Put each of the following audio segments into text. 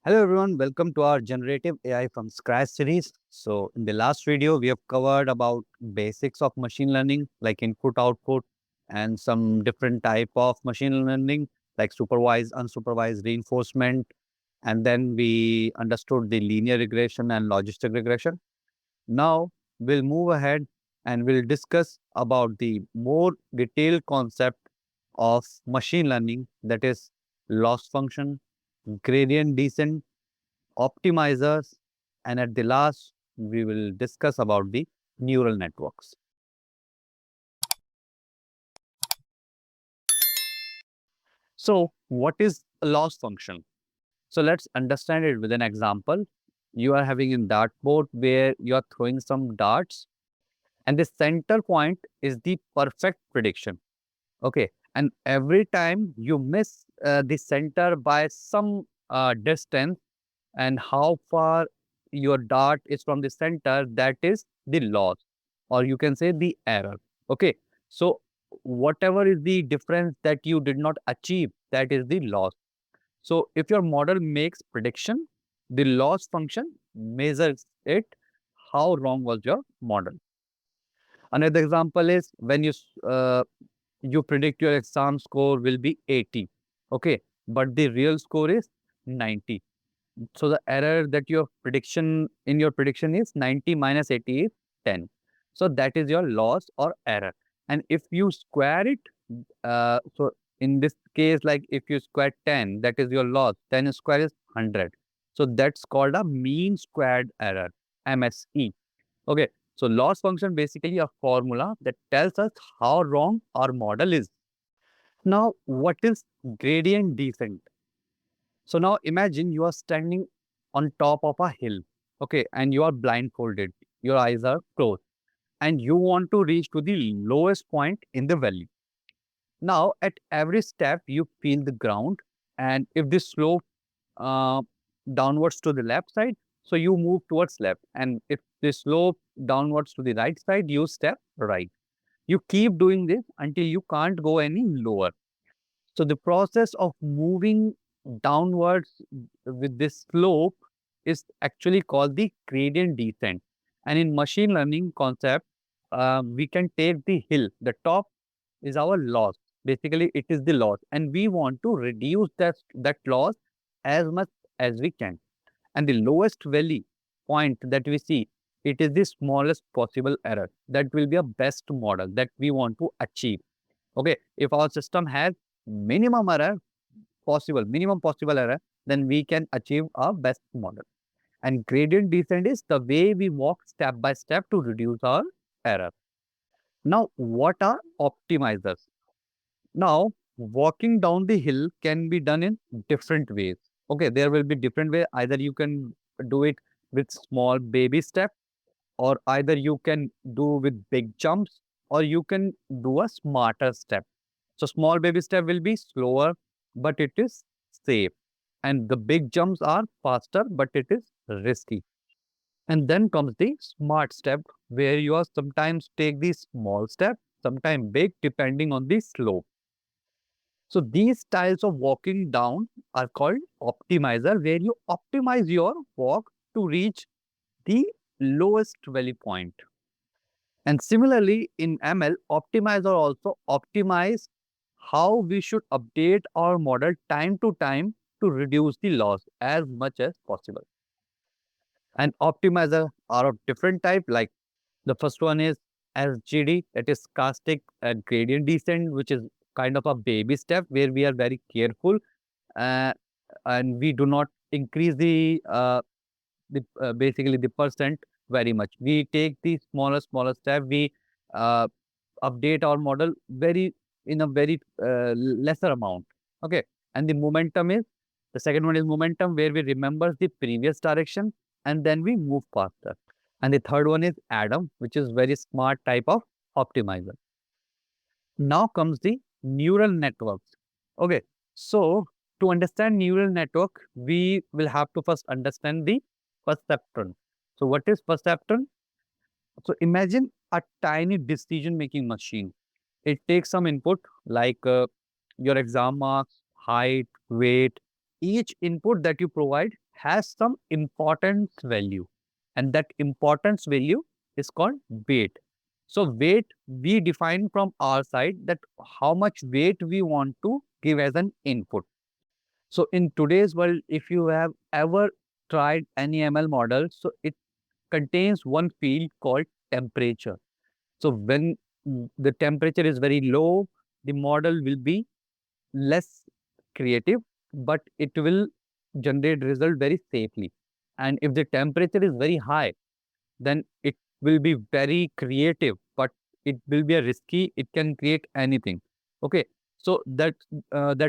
Hello everyone, welcome to our Generative AI from Scratch series. So in the last video, we have covered about basics of machine learning like input, output, and some different type of machine learning like supervised, unsupervised reinforcement. And then we understood the linear regression and logistic regression. Now we'll move ahead and we'll discuss about the more detailed concept of machine learning, that is loss function, gradient descent, optimizers, and at the last, we will discuss about the neural networks. So, what is a loss function? So, let's understand it with an example. You are having a dartboard where you are throwing some darts, and the center point is the perfect prediction. Okay, and every time you miss the center by some distance, and how far your dart is from the center, that is the loss, or you can say the error. Okay, so whatever is the difference that you did not achieve, that is the loss. So if your model makes prediction, the loss function measures it, how wrong was your model. Another example is when you predict your exam score will be 80, okay, but the real score is 90. So the error that your prediction in your prediction is 90 minus 80 is 10. So that is your loss or error. And if you square it, so in this case, like if you square 10, that is your loss. 10 square is 100. So that's called a mean squared error, MSE. Okay. So loss function basically a formula that tells us how wrong our model is. Now, what is gradient descent? So now imagine you are standing on top of a hill, okay, and you are blindfolded, your eyes are closed, and you want to reach to the lowest point in the valley. Now, at every step, you feel the ground, and if the slope uh, downwards to the left side, so you move towards left, and if the slope downwards to the right side, you step right. You keep doing this until you can't go any lower. So the process of moving downwards with this slope is actually called the gradient descent. And in machine learning concept, we can take the hill. The top is our loss. Basically, it is the loss, and we want to reduce that loss as much as we can. And the lowest valley point that we see, it is the smallest possible error. That will be a best model that we want to achieve. Okay, if our system has minimum error possible, minimum possible error, then we can achieve our best model. And gradient descent is the way we walk step by step to reduce our error. Now, what are optimizers? Now, walking down the hill can be done in different ways. Okay, there will be different way. Either you can do it with small baby step, or either you can do with big jumps, or you can do a smarter step. So small baby step will be slower, but it is safe. And the big jumps are faster, but it is risky. And then comes the smart step, where you are sometimes take the small step, sometimes big, depending on the slope. So these styles of walking down are called optimizer, where you optimize your walk to reach the lowest valley point. And similarly, in ML, optimizer also optimize how we should update our model time to time to reduce the loss as much as possible. And optimizer are of different type. Like the first one is SGD, that is stochastic gradient descent, which is kind of a baby step where we are very careful, uh, and we do not increase the basically the percent very much. We take the smaller step. We uh, update our model very in a very lesser amount. Okay, and the momentum is the second one is momentum, where we remember the previous direction and then we move faster. And the third one is Adam, which is very smart type of optimizer. Now comes the neural networks. Okay, so to understand neural network, we will have to first understand the perceptron. So what is perceptron? So imagine a tiny decision making machine. It takes some input like your exam marks, height, weight, each input that you provide has some importance value, and that importance value is called weight. So weight we define from our side, that how much weight we want to give as an input. So in today's world, if you have ever tried any ML model, so it contains one field called temperature. So when the temperature is very low, the model will be less creative, but it will generate result very safely. And if the temperature is very high, then it will be very creative, but it will be a risky. It can create anything. Okay, so that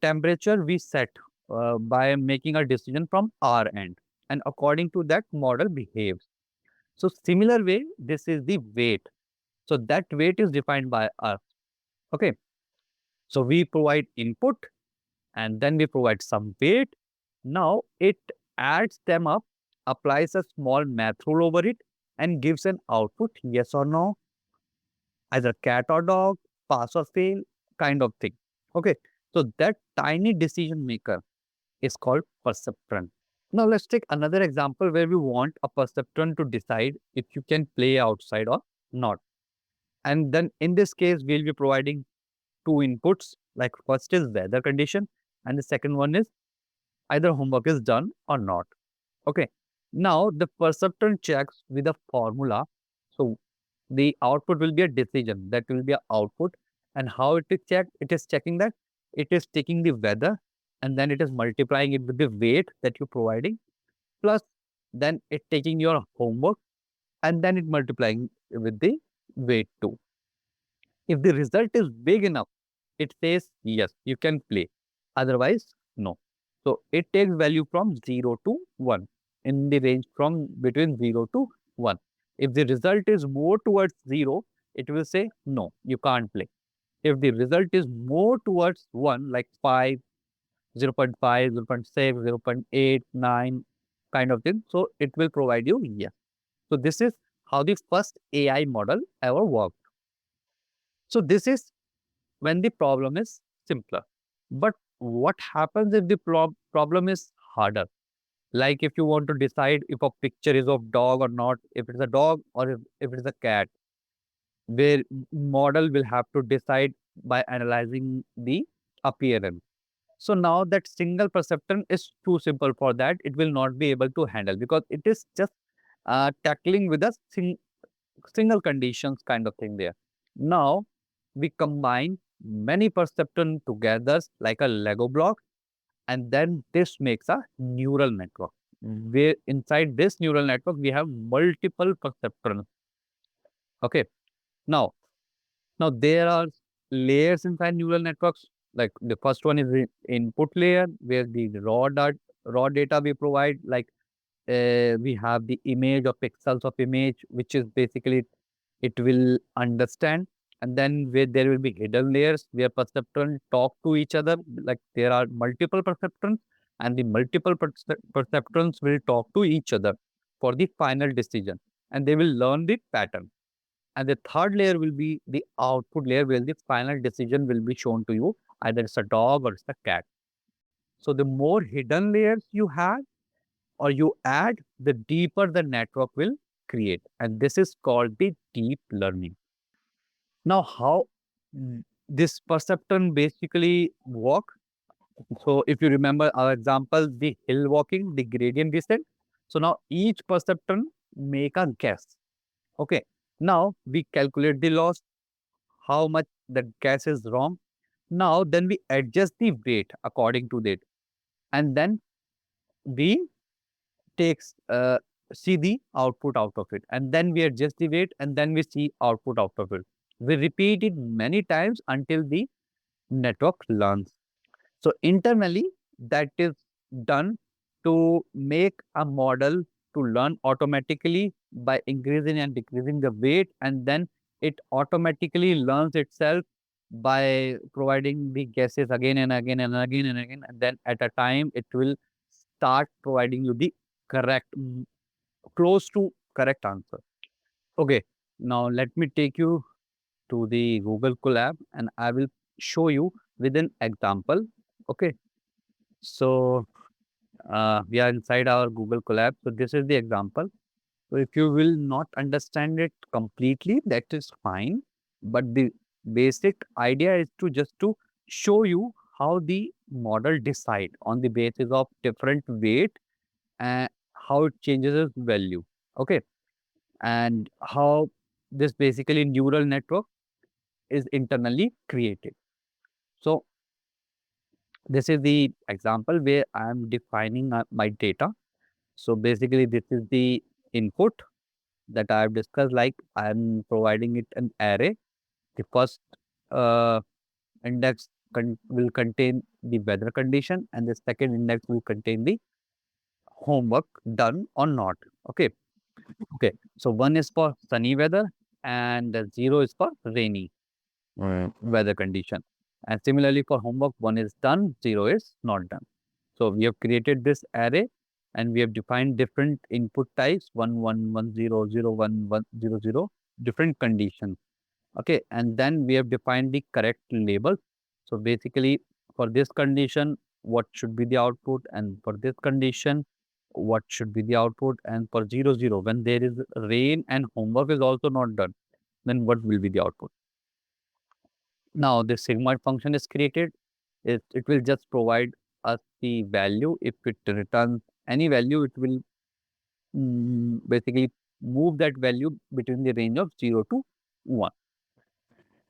temperature we set by making a decision from our end, and according to that model behaves. So similar way, this is the weight. So that weight is defined by us. Okay, so we provide input and then we provide some weight. Now it adds them up, applies a small math rule over it, and gives an output, yes or no, either cat or dog, pass or fail, kind of thing. Okay, so that tiny decision maker is called perceptron. Now let's take another example where we want a perceptron to decide if you can play outside or not. And then in this case, we'll be providing two inputs. Like first is weather condition, and the second one is either homework is done or not. Okay. Now the perceptron checks with a formula. So the output will be a decision. That will be an output. And how it is checked? It is checking that it is taking the weather and then it is multiplying it with the weight that you're providing, plus then it taking your homework and then it multiplying with the weight too. If the result is big enough, it says yes, you can play. Otherwise, no. So it takes value from 0 to 1, in the range from between 0 to 1. If the result is more towards 0, it will say no, you can't play. If the result is more towards 1, like 5, 0 0.5, 0 0.6, 0 0.8, 9, kind of thing, so it will provide you yes. So this is how the first AI model ever worked. So this is when the problem is simpler. But what happens if the problem is harder? Like if you want to decide if a picture is of dog or not, if it's a dog or if it's a cat, where model will have to decide by analyzing the appearance. So now that single perceptron is too simple for that. It will not be able to handle because it is just tackling with a single conditions kind of thing there. Now we combine many perceptron together like a Lego block, and then this makes a neural network. Where inside this neural network we have multiple perceptrons. Okay. Now, now there are layers inside neural networks. Like the first one is the input layer where the raw data we provide, like we have the image or pixels of image, which is basically it will understand. And then where there will be hidden layers where perceptrons talk to each other, like there are multiple perceptrons, and the multiple perceptrons will talk to each other for the final decision, and they will learn the pattern. And the third layer will be the output layer where the final decision will be shown to you, either it's a dog or it's a cat. So the more hidden layers you have or you add, the deeper the network will create. And this is called the deep learning. Now, how this perceptron basically work? So if you remember our example, the hill walking, the gradient descent. So now each perceptron make a guess. Okay. Now we calculate the loss, how much the guess is wrong. Now then we adjust the weight according to that. And then we takes see the output out of it, and then we adjust the weight and then we see output out of it. We repeat it many times until the network learns. So internally that is done to make a model to learn automatically by increasing and decreasing the weight, and then it automatically learns itself by providing the guesses again and again and again and again, and then at a time it will start providing you the correct, close to correct answer. Okay, now let me take you to the Google Colab and I will show you with an example. Okay, so We are inside our Google Colab. So this is the example. So if you will not understand it completely, that is fine. But the basic idea is to just to show you how the model decide on the basis of different weight and how it changes its value. Okay. And how this basically neural network is internally created. So this is the example where I am defining my data. So basically this is the input that I have discussed, like I am providing it an array. The first uh, index will contain the weather condition and the second index will contain the homework done or not. Okay. Okay. So one is for sunny weather and the 0 is for rainy weather condition. And similarly for homework, 1 is done, 0 is not done. So we have created this array and we have defined different input types, 1, 1, 1, 0, 0, 1, 1, 0, 0, different conditions. Okay, and then we have defined the correct labels. So basically for this condition, what should be the output, and for this condition, what should be the output, and for 0, 0, when there is rain and homework is also not done, then what will be the output? Now the sigmoid function is created. It will just provide us the value. If it returns any value, it will basically move that value between the range of 0 to 1.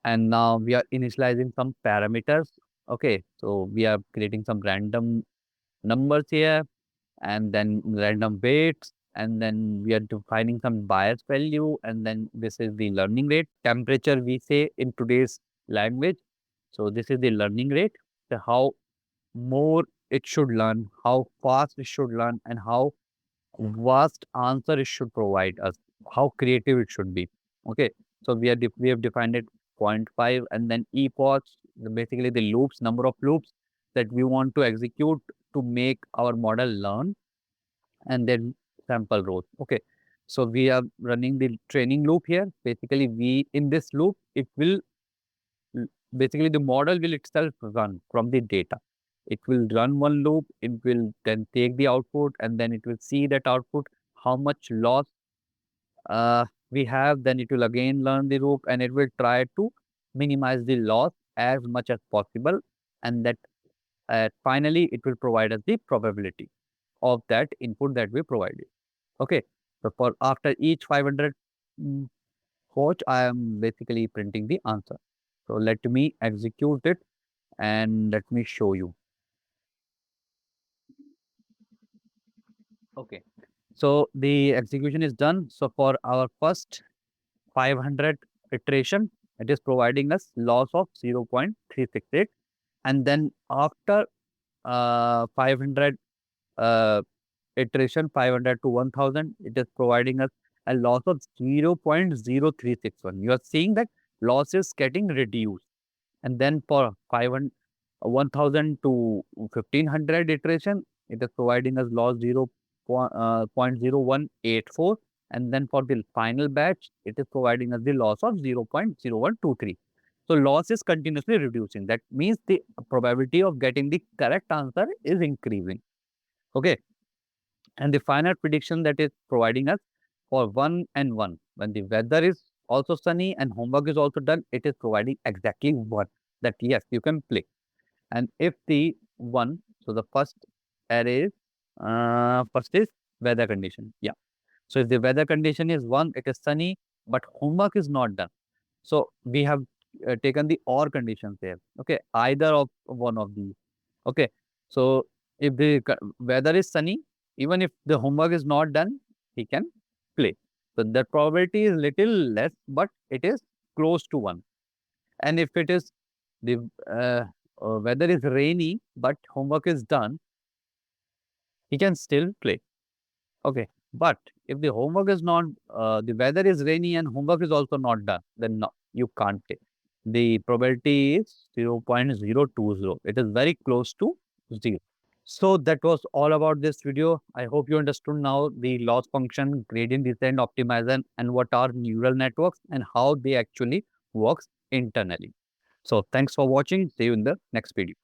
And now we are initializing some parameters. Okay, so we are creating some random numbers here and then random weights, and then we are defining some bias value, and then this is the learning rate. Temperature we say in today's language. So this is the learning rate, so how more it should learn, how fast it should learn, and how vast answer it should provide us, how creative it should be. Okay, so we have defined it 0.5, and then epochs, basically the loops, number of loops that we want to execute to make our model learn, and then sample rows. Okay, so we are running the training loop here. Basically, we in this loop it will basically the model will itself run from the data. It will run one loop, it will then take the output, and then it will see that output, how much loss we have, then it will again learn the loop and it will try to minimize the loss as much as possible, and that finally it will provide us the probability of that input that we provided. Okay, so for after each 500 coach, I am basically printing the answer. So let me execute it and let me show you. Okay, so the execution is done. So for our first 500 iteration, it is providing us loss of 0.368, and then after 500 uh, iteration, 500 to 1000, it is providing us a loss of 0.0361. You are seeing that loss is getting reduced. And then for 500, 1000 to 1500 iteration, it is providing us loss 0.0184. And then for the final batch, it is providing us the loss of 0.0123. So loss is continuously reducing. That means the probability of getting the correct answer is increasing. Okay. And the final prediction that is providing us for 1 and 1, when the weather is also sunny and homework is also done, it is providing exactly 1, that yes, you can play. And if the 1, so the first array is first is weather condition. Yeah. So if the weather condition is 1, it is sunny, but homework is not done. So we have taken the or conditions there. Okay, either of one of these. Okay, so if the weather is sunny, even if the homework is not done, he can play. So the probability is little less, but it is close to 1. And if it is the weather is rainy, but homework is done, he can still play. Okay, but if the homework is not, the weather is rainy and homework is also not done, then no, you can't play. The probability is 0.020. It is very close to 0. So that was all about this video. I hope you understood now the loss function, gradient descent optimizer, and what are neural networks and how they actually works internally. So thanks for watching. See you in the next video.